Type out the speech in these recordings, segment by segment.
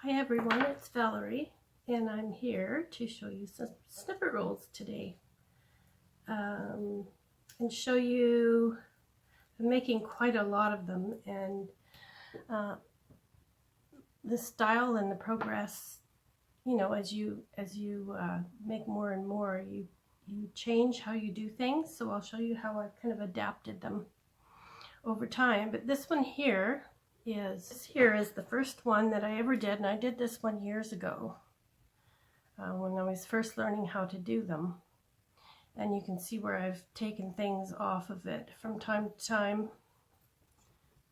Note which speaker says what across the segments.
Speaker 1: Hi everyone, it's Valerie, and I'm here to show you some snippet rolls today. And show you, I'm making quite a lot of them, and the style and the progress, you know, as you make more and more, you change how you do things. So I'll show you how I've kind of adapted them over time. But this one here is the first one that I ever did, and I did this one years ago when I was first learning how to do them. And you can see where I've taken things off of it from time to time.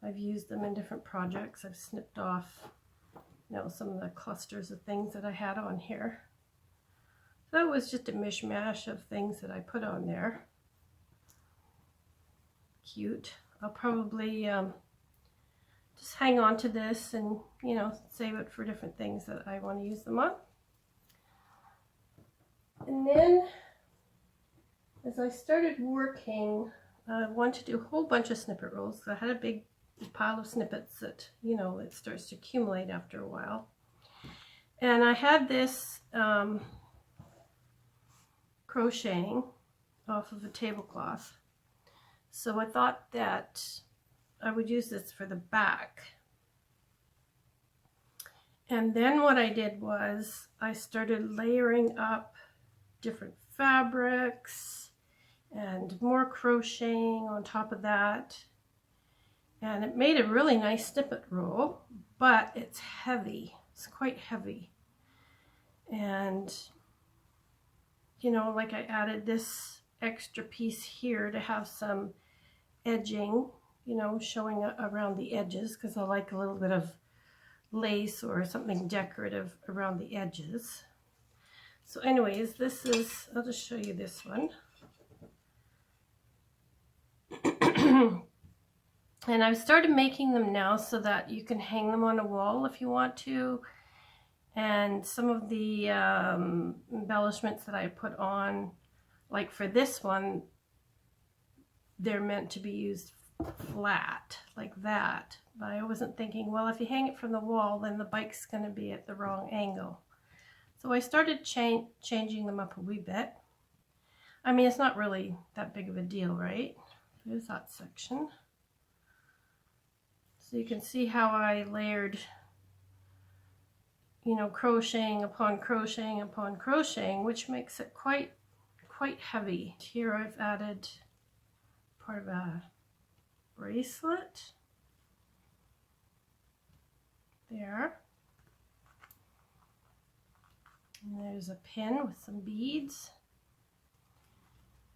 Speaker 1: I've used them in different projects. I've snipped off, you know, some of the clusters of things that I had on here. So it was just a mishmash of things that I put on there. Cute. I'll probably just hang on to this and, you know, save it for different things that I want to use them on. And then as I started working, I wanted to do a whole bunch of snippet rolls. So I had a big pile of snippets that, you know, it starts to accumulate after a while. And I had this crocheting off of a tablecloth. So I thought that I would use this for the back. And then what I did was I started layering up different fabrics and more crocheting on top of that. And it made a really nice snippet roll, but it's heavy. It's quite heavy. And, you know, like I added this extra piece here to have some edging, you know, showing around the edges, because I like a little bit of lace or something decorative around the edges. So anyways, this is, I'll just show you this one. And I've started making them now so that you can hang them on a wall if you want to. And some of the embellishments that I put on, like for this one, they're meant to be used flat like that. But I wasn't thinking, well, if you hang it from the wall, then the bike's going to be at the wrong angle. So I started changing them up a wee bit. I mean, it's not really that big of a deal, right? There's that section. So you can see how I layered, you know, crocheting upon crocheting upon crocheting, which makes it quite heavy. Here I've added part of a bracelet there. And there's a pin with some beads.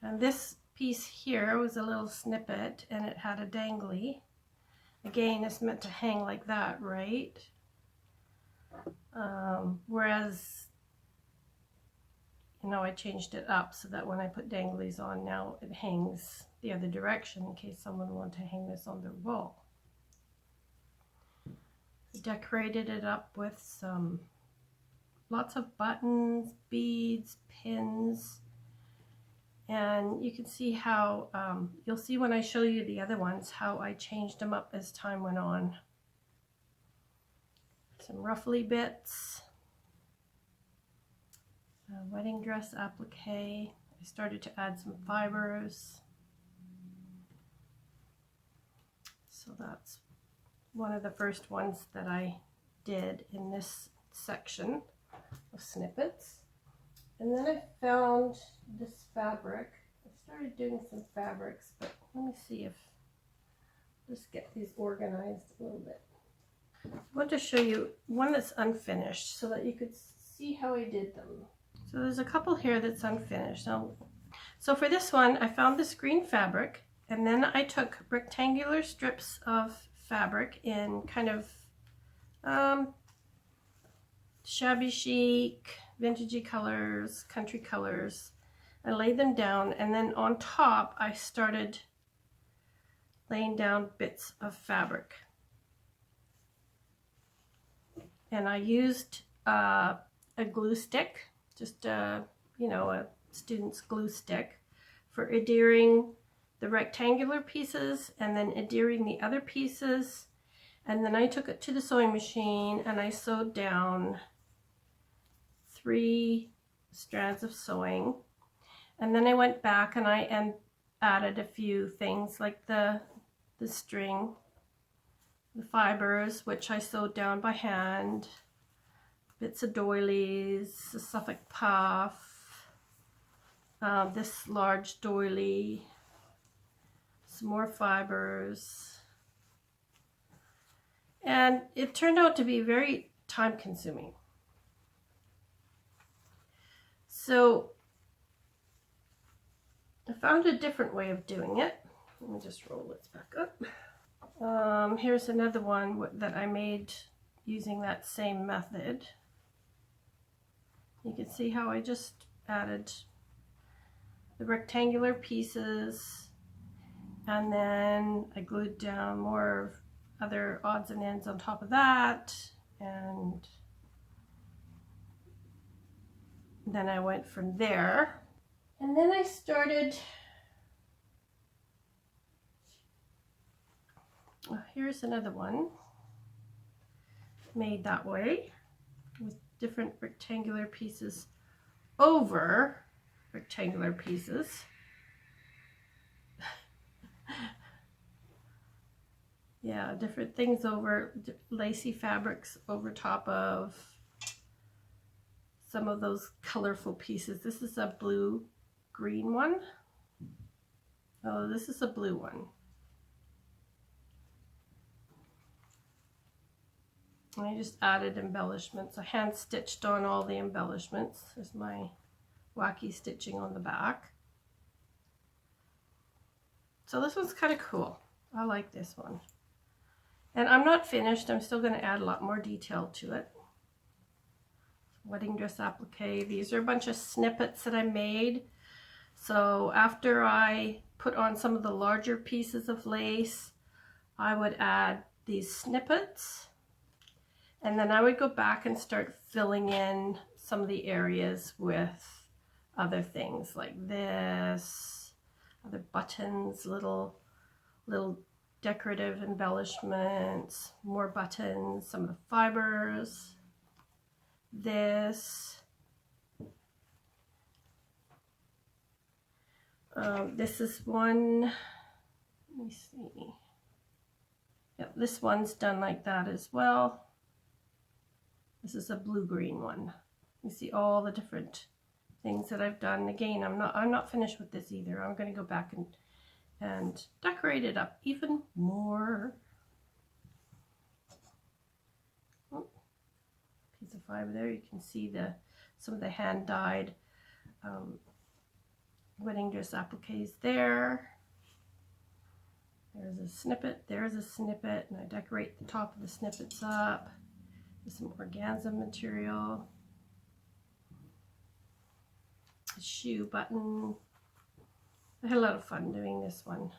Speaker 1: And this piece here was a little snippet, and it had a dangly. Again, it's meant to hang like that, right? Whereas, you know, I changed it up so that when I put danglies on, now it hangs the other direction in case someone wanted to hang this on their wall. I decorated it up with some lots of buttons, beads, pins, and you can see how, you'll see when I show you the other ones, how I changed them up as time went on. Some ruffly bits, a wedding dress applique. I started to add some fibers. So that's one of the first ones that I did in this section of snippets. And then I found this fabric. I started doing some fabrics, but let me see if, just get these organized a little bit. I want to show you one that's unfinished so that you could see how I did them. So there's a couple here that's unfinished. Now, so for this one, I found this green fabric, and then I took rectangular strips of fabric in kind of shabby chic, vintagey colors, country colors. I laid them down, and then on top I started laying down bits of fabric. And I used a glue stick, just you know, a student's glue stick, for adhering the rectangular pieces and then adhering the other pieces. And then I took it to the sewing machine and I sewed down 3 strands of sewing. And then I went back and I added a few things like the string, the fibers, which I sewed down by hand, bits of doilies, a suffoc puff, this large doily, some more fibers. And it turned out to be very time consuming. So I found a different way of doing it. Let me just roll this back up. Here's another one that I made using that same method. You can see how I just added the rectangular pieces, and then I glued down more other odds and ends on top of that, and then I went from there. And then I started, here's another one made that way with different rectangular pieces over rectangular pieces. Yeah, different things over, lacy fabrics over top of some of those colorful pieces. This is a blue-green one. Oh, this is a blue one. And I just added embellishments. I hand stitched on all the embellishments. There's my wacky stitching on the back. So this one's kind of cool. I like this one. And I'm not finished. I'm still going to add a lot more detail to it. Wedding dress applique. These are a bunch of snippets that I made. So after I put on some of the larger pieces of lace, I would add these snippets. And then I would go back and start filling in some of the areas with other things like this, other buttons, little decorative embellishments, more buttons, some of the fibers, this. This is one, let me see. Yep, this one's done like that as well. This is a blue-green one. You see all the different things that I've done. Again, I'm not finished with this either. I'm going to go back and decorate it up even more. Oh, piece of fiber there. You can see some of the hand-dyed wedding dress appliques there. There's a snippet, there's a snippet, and I decorate the top of the snippets up with some organza material. A shoe button. I had a lot of fun doing this one.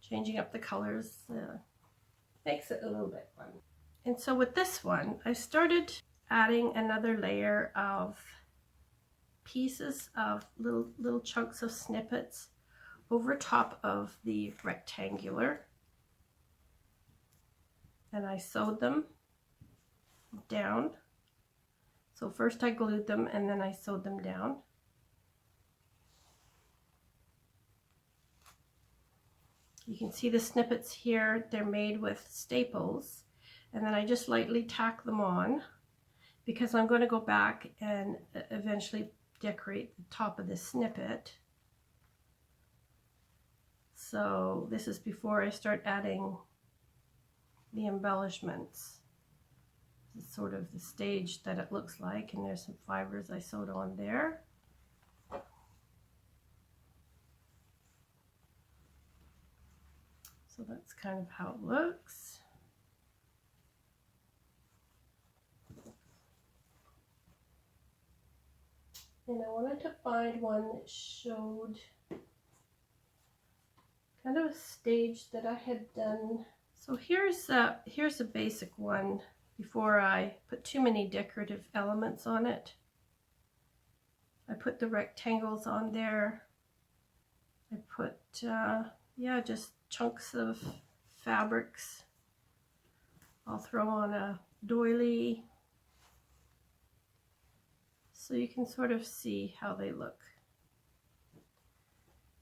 Speaker 1: Changing up the colors makes it a little bit fun. And so with this one, I started adding another layer of pieces of little chunks of snippets over top of the rectangular, and I sewed them down. So first I glued them and then I sewed them down. You can see the snippets here, they're made with staples, and then I just lightly tack them on because I'm going to go back and eventually decorate the top of the snippet. So this is before I start adding the embellishments. This is sort of the stage that it looks like, and there's some fibers I sewed on there. So that's kind of how it looks. And I wanted to find one that showed kind of a stage that I had done. So here's a basic one before I put too many decorative elements on it. I put the rectangles on there. I put, yeah, just chunks of fabrics I'll throw on a doily so you can sort of see how they look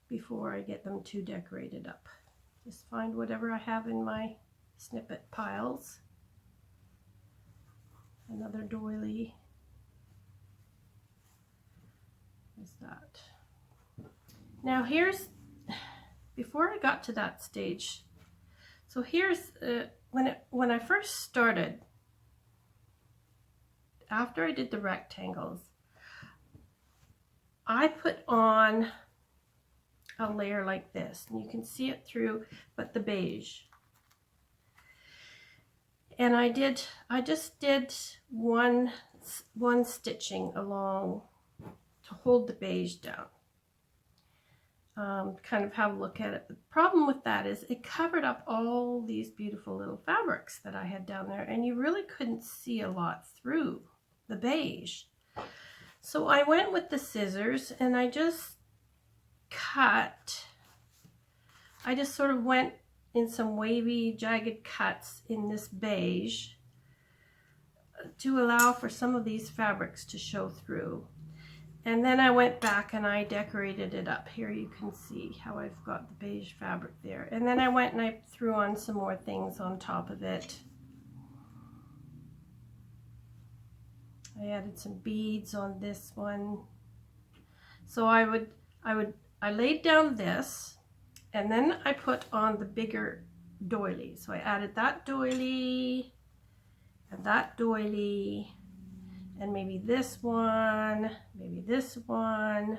Speaker 1: before I get them too decorated up. Just find whatever I have in my snippet piles. Another doily. Is that. Now here's, before I got to that stage, so here's when I first started, after I did the rectangles, I put on a layer like this, and you can see it through, but the beige. And I just did one stitching along to hold the beige down. Kind of have a look at it. The problem with that is it covered up all these beautiful little fabrics that I had down there, and you really couldn't see a lot through the beige. So I went with the scissors and I just cut. I just sort of went in some wavy, jagged cuts in this beige to allow for some of these fabrics to show through. And then I went back and I decorated it up. Here you can see how I've got the beige fabric there. And then I went and I threw on some more things on top of it. I added some beads on this one. So I laid down this, and then I put on the bigger doily. So I added that doily and that doily, and maybe this one, and then this one,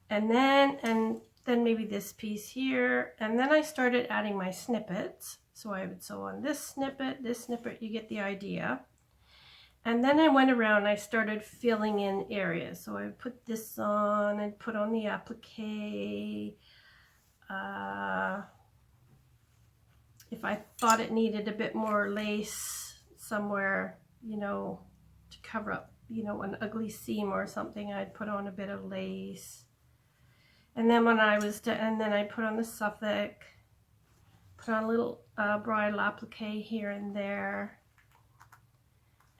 Speaker 1: and then maybe this piece here. And then I started adding my snippets. So I would sew on this snippet, you get the idea. And then I went around and I started filling in areas. So I put this on and put on the applique. If I thought it needed a bit more lace somewhere, you know, to cover up, you know, an ugly seam or something, I'd put on a bit of lace. And then when I was done, and then I put on the suffoc, put on a little bridal applique here and there.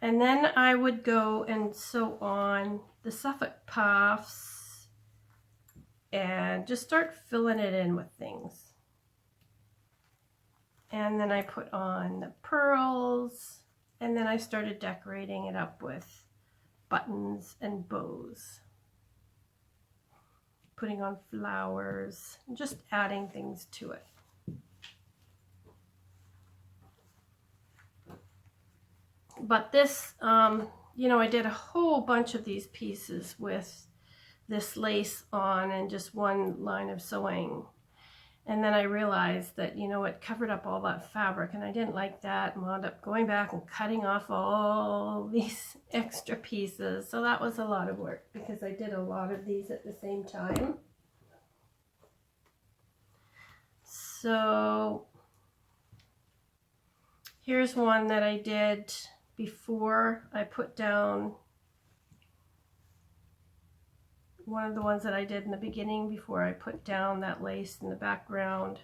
Speaker 1: And then I would go and sew on the suffoc puffs and just start filling it in with things. And then I put on the pearls, and then I started decorating it up with buttons and bows. Putting on flowers, and just adding things to it. But this, you know, I did a whole bunch of these pieces with this lace on and just one line of sewing. And then I realized that, you know, it covered up all that fabric, and I didn't like that, and wound up going back and cutting off all these extra pieces. So that was a lot of work because I did a lot of these at the same time. So here's one that I did before I put down, one of the ones that I did in the beginning before I put down that lace in the background.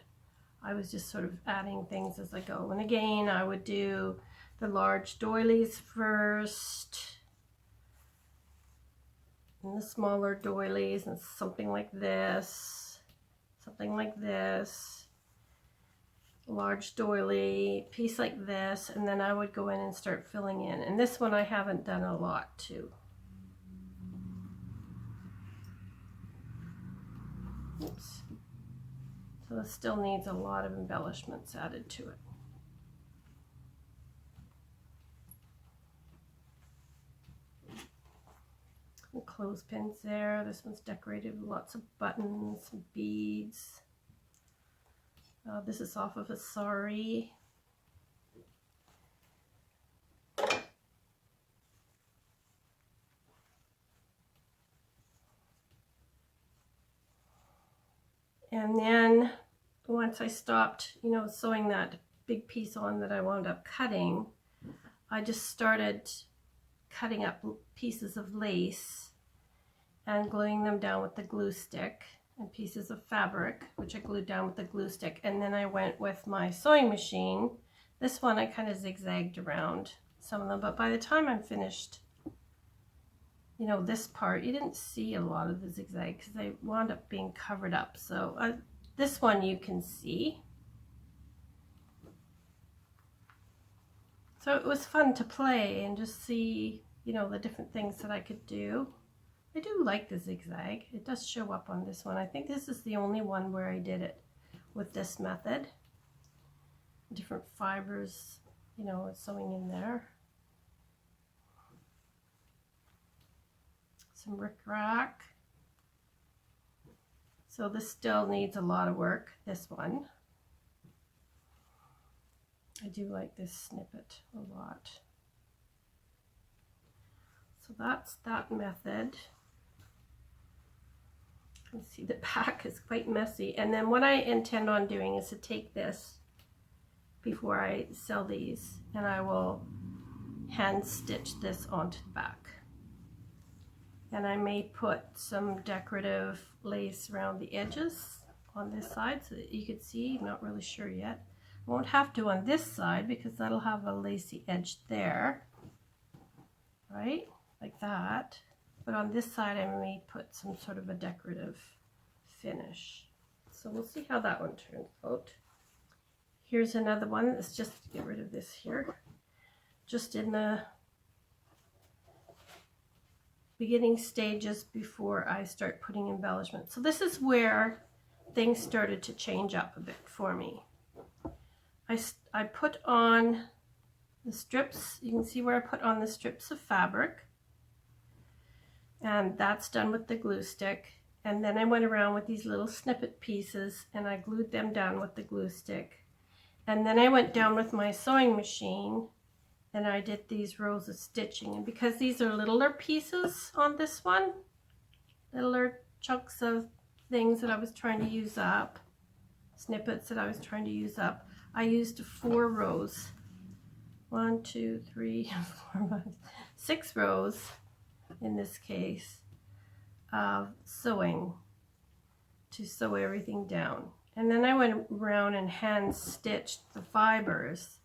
Speaker 1: I was just sort of adding things as I go. And again, I would do the large doilies first, and the smaller doilies, and something like this, large doily, piece like this, and then I would go in and start filling in. And this one I haven't done a lot too. Oops. So this still needs a lot of embellishments added to it. The clothespins there. This one's decorated with lots of buttons and beads. This is off of a sari. And then once I stopped, you know, sewing that big piece on that I wound up cutting, I just started cutting up pieces of lace and gluing them down with the glue stick. and pieces of fabric, which I glued down with the glue stick. And then I went with my sewing machine. This one I kind of zigzagged around some of them, but by the time I'm finished, you know, this part, you didn't see a lot of the zigzag because they wound up being covered up. So this one you can see. So it was fun to play and just see, you know, the different things that I could do. I do like the zigzag. It does show up on this one. I think this is the only one where I did it with this method. Different fibers, you know, sewing in there. Some rickrack. So this still needs a lot of work, this one. I do like this snippet a lot. So that's that method. You can see the back is quite messy. And then what I intend on doing is to take this before I sell these, and I will hand stitch this onto the back. And I may put some decorative lace around the edges on this side so that you could see. I'm not really sure yet. I won't have to on this side because that'll have a lacy edge there, right? Like that. But on this side I may put some sort of a decorative finish. So we'll see how that one turns out. Here's another one. Let's just get rid of this here. Just in the beginning stages before I start putting embellishment. So this is where things started to change up a bit for me. I put on the strips. You can see where I put on the strips of fabric, and that's done with the glue stick. And then I went around with these little snippet pieces and I glued them down with the glue stick. And then I went down with my sewing machine and I did these rows of stitching. And because these are littler pieces on this one, littler chunks of things that I was trying to use up, snippets that I was trying to use up, I used 4 rows. 1, 2, 3, 4, 5, 6 rows in this case of sewing to sew everything down. And then I went around and hand stitched the fibers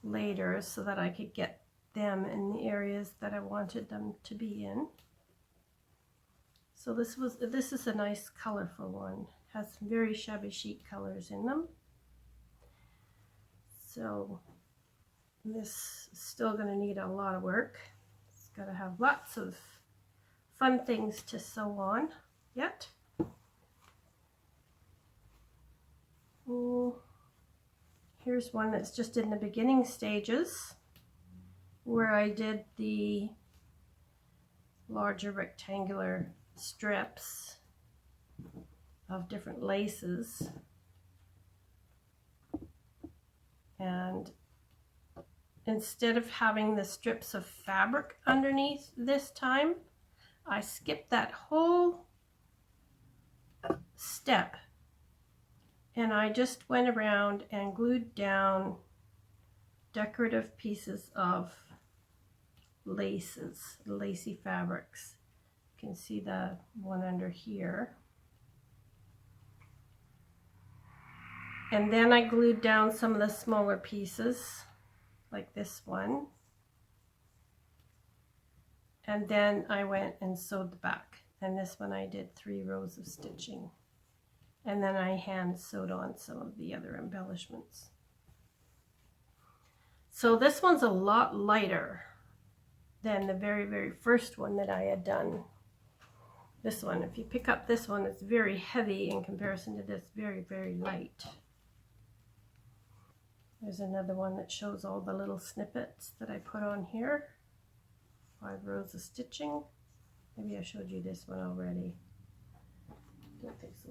Speaker 1: later so that I could get them in the areas that I wanted them to be in. So this is a nice colorful one. Has some very shabby chic colors in them. So this is still going to need a lot of work. It's got to have lots of fun things to sew on yet. Here's one that's just in the beginning stages where I did the larger rectangular strips of different laces, and instead of having the strips of fabric underneath this time, I skipped that whole step and I just went around and glued down decorative pieces of laces, lacy fabrics. You can see the one under here. And then I glued down some of the smaller pieces, like this one. And then I went and sewed the back. And this one I did 3 rows of stitching. And then I hand sewed on some of the other embellishments. So this one's a lot lighter than the very, very first one that I had done. This one, if you pick up this one, it's very heavy in comparison to this, very, very light. There's another one that shows all the little snippets that I put on here. 5 rows of stitching. Maybe I showed you this one already. Don't think so.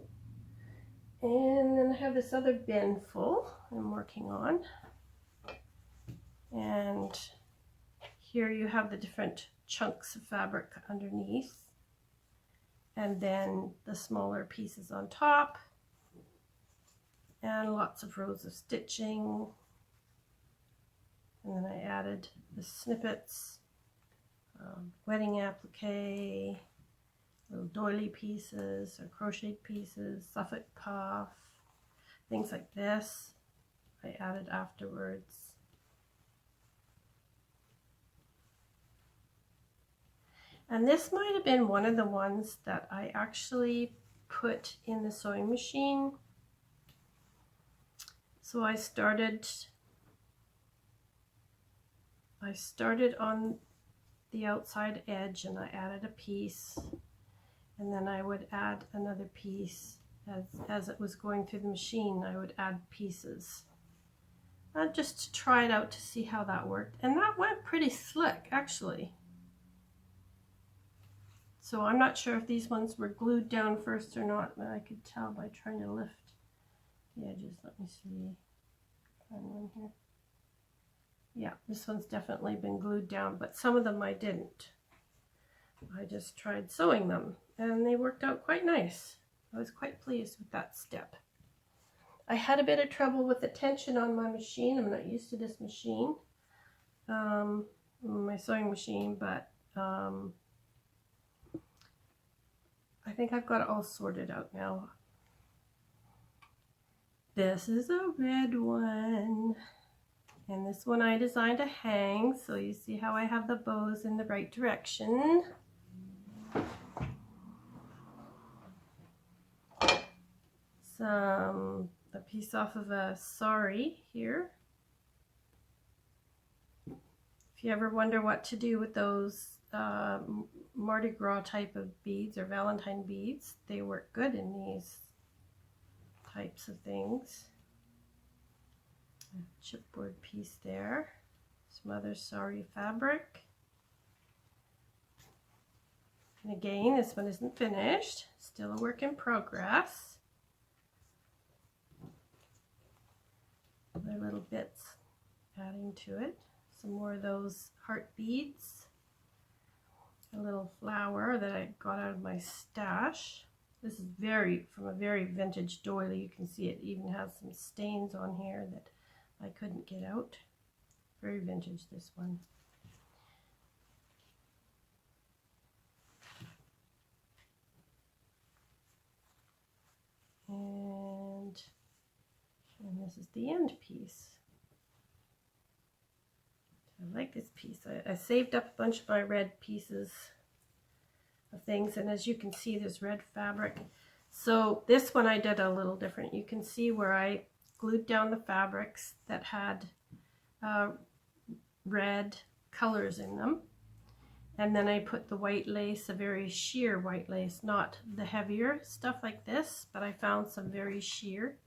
Speaker 1: And then I have this other bin full I'm working on. And here you have the different chunks of fabric underneath. And then the smaller pieces on top. And lots of rows of stitching. And then I added the snippets, wedding applique, little doily pieces or crocheted pieces, suffoc puff, things like this I added afterwards. And this might have been one of the ones that I actually put in the sewing machine. So I started on the outside edge and I added a piece, and then I would add another piece as it was going through the machine. I would add pieces just to try it out to see how that worked, and that went pretty slick actually. So I'm not sure if these ones were glued down first or not, but I could tell by trying to lift the edges. Let me see. Find one here. Yeah, this one's definitely been glued down, but some of them I didn't. I just tried sewing them and they worked out quite nice. I was quite pleased with that step. I had a bit of trouble with the tension on my machine. I'm not used to this machine, my sewing machine, but I think I've got it all sorted out now. This is a red one, and this one I designed to hang, so you see how I have the bows in the right direction. A piece off of a sari here. If you ever wonder what to do with those Mardi Gras type of beads or Valentine beads, they work good in these types of things. A chipboard piece there. Some other sari fabric. And again, this one isn't finished. Still a work in progress. Other little bits adding to it. Some more of those heart beads. A little flower that I got out of my stash. This is from a very vintage doily. You can see it even has some stains on here that I couldn't get out. Very vintage, this one. And this is the end piece. I like this piece. I saved up a bunch of my red pieces of things, and as you can see, there's red fabric. So this one I did a little different. You can see where I glued down the fabrics that had red colors in them, and then I put the white lace, a very sheer white lace, not the heavier stuff like this, but I found some very sheer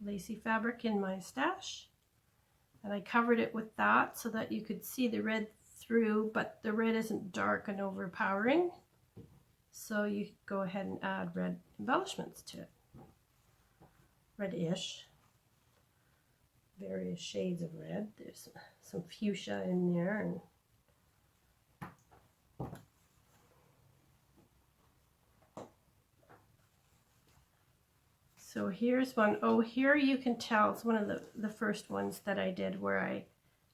Speaker 1: lacy fabric in my stash, and I covered it with that so that you could see the red through, but the red isn't dark and overpowering, so you could go ahead and add red embellishments to it. Reddish, various shades of red. There's some fuchsia in there, and so here's one. Oh, here you can tell it's one of the first ones that I did, where I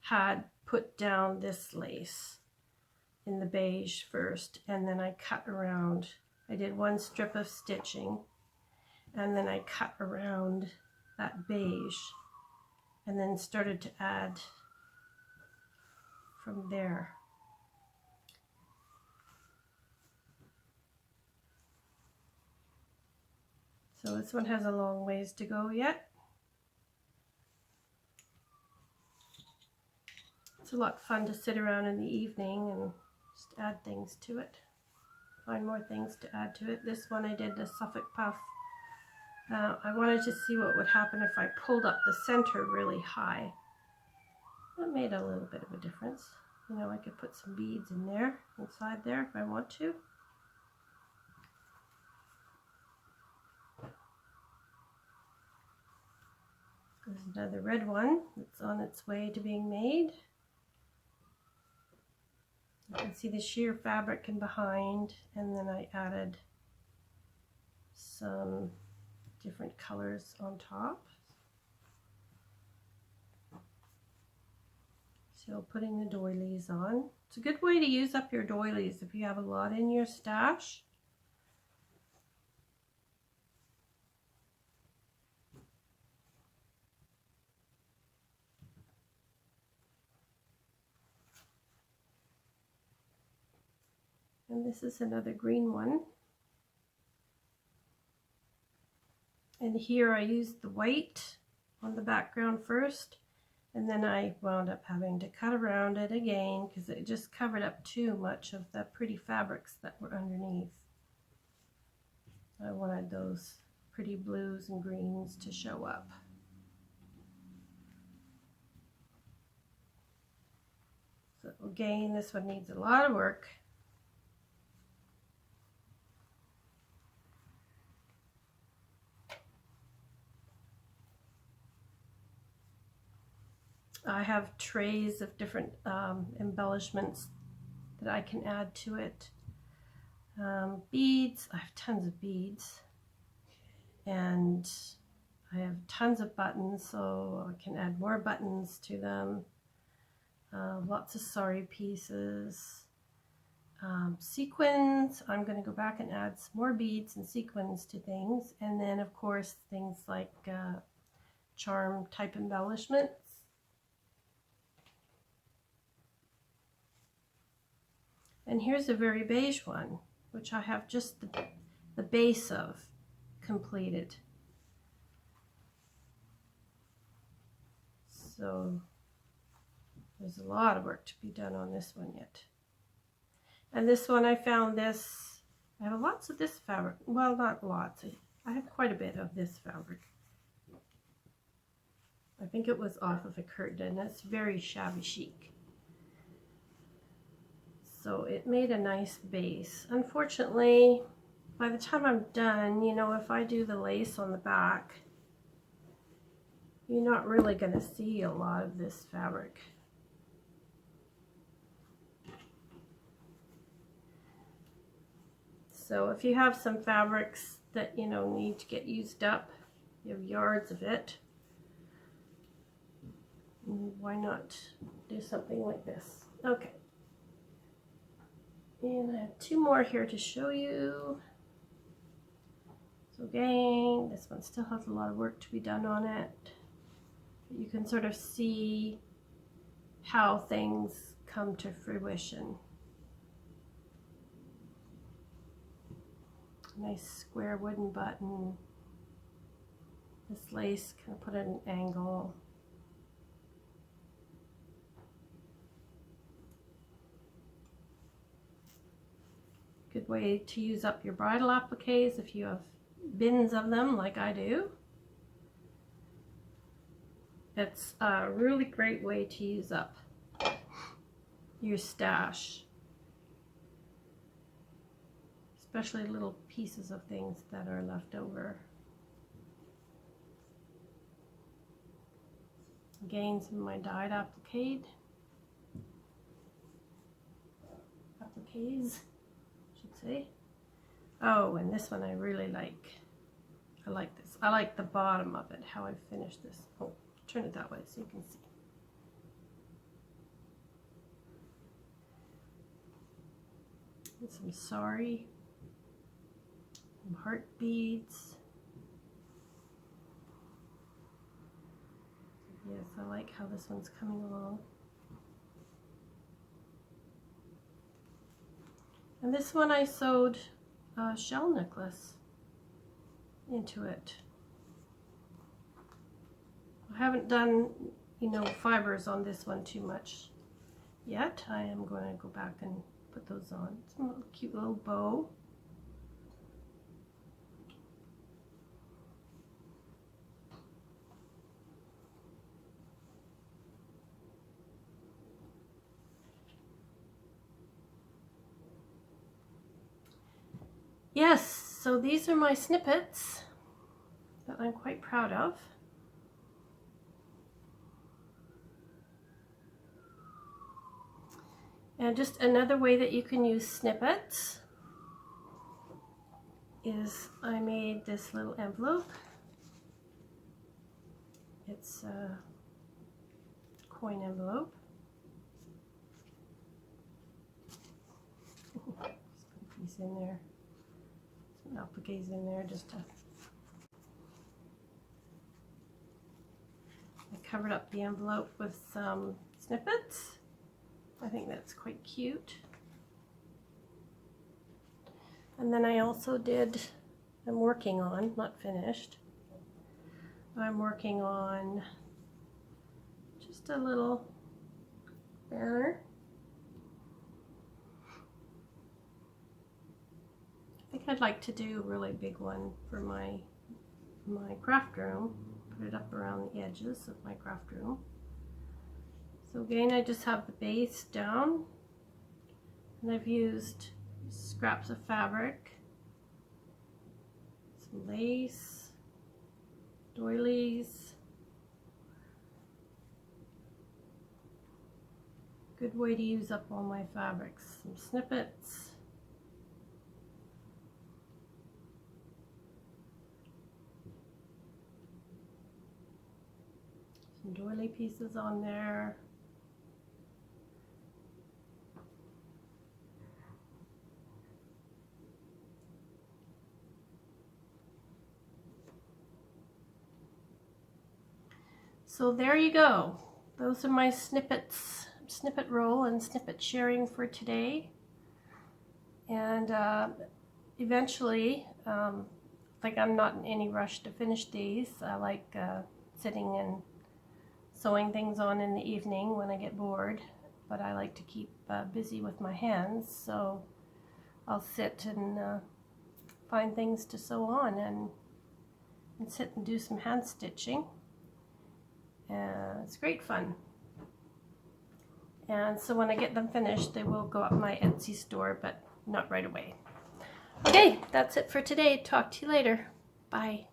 Speaker 1: had put down this lace in the beige first, and then I cut around. I did one strip of stitching, and then I cut around that beige, and then started to add from there. So this one has a long ways to go yet. It's a lot of fun to sit around in the evening and just add things to it. Find more things to add to it. This one I did the suffoc puff. I wanted to see what would happen if I pulled up the center really high. That made a little bit of a difference. You know, I could put some beads in there, inside there if I want to. There's another red one that's on its way to being made. You can see the sheer fabric in behind, and then I added some different colors on top. So Still putting the doilies on. It's a good way to use up your doilies if you have a lot in your stash. And this is another green one. And here I used the white on the background first, and then I wound up having to cut around it again because it just covered up too much of the pretty fabrics that were underneath. I wanted those pretty blues and greens to show up. So again, this one needs a lot of work. I have trays of different embellishments that I can add to it. Beads, I have tons of beads, and I have tons of buttons, so I can add more buttons to them. Lots of sari pieces. Sequins, I'm going to go back and add some more beads and sequins to things, and then of course things like charm type embellishments. And here's a very beige one, which I have just the base of completed. So there's a lot of work to be done on this one yet. And this one I found this, I have lots of this fabric. Well, not lots. I have quite a bit of this fabric. I think it was off of a curtain. It's very shabby chic. So it made a nice base. Unfortunately, by the time I'm done, you know, if I do the lace on the back, you're not really going to see a lot of this fabric. So if you have some fabrics that, you know, need to get used up, you have yards of it, why not do something like this? Okay. And I have two more here to show you. So again, this one still has a lot of work to be done on it. You can sort of see how things come to fruition. Nice square wooden button. This lace can put at an angle. Good way to use up your bridal appliques if you have bins of them like I do. It's a really great way to use up your stash, especially little pieces of things that are left over. Again, some of my dyed appliques, say. Oh, and this one I really like. I like this. I like the bottom of it, how I finished this. Oh, turn it that way so you can see. And some sari, some heart beads. Yes, I like how this one's coming along. And this one I sewed a shell necklace into it. I haven't done, you know, fibers on this one too much yet. I am going to go back and put those on. It's a cute little bow. Yes, so these are my snippets that I'm quite proud of. And just another way that you can use snippets is I made this little envelope. It's a coin envelope. in there. Some appliques in there just to... I covered up the envelope with some snippets. I think that's quite cute. And then I also I'm working on, not finished, I'm working on just a little banner. I think I'd like to do a really big one for my craft room. Put it up around the edges of my craft room. So again, I just have the base down, and I've used scraps of fabric, some lace, doilies. Good way to use up all my fabrics. Some snippets. Some doily pieces on there. So there you go. Those are my snippets, snippet roll and snippet sharing for today. And eventually, like I'm not in any rush to finish these. I like sitting and sewing things on in the evening when I get bored. But I like to keep busy with my hands, so I'll sit and find things to sew on and sit and do some hand stitching. It's great fun. And so when I get them finished, they will go up my Etsy store, but not right away. Okay, that's it for today. Talk to you later. Bye.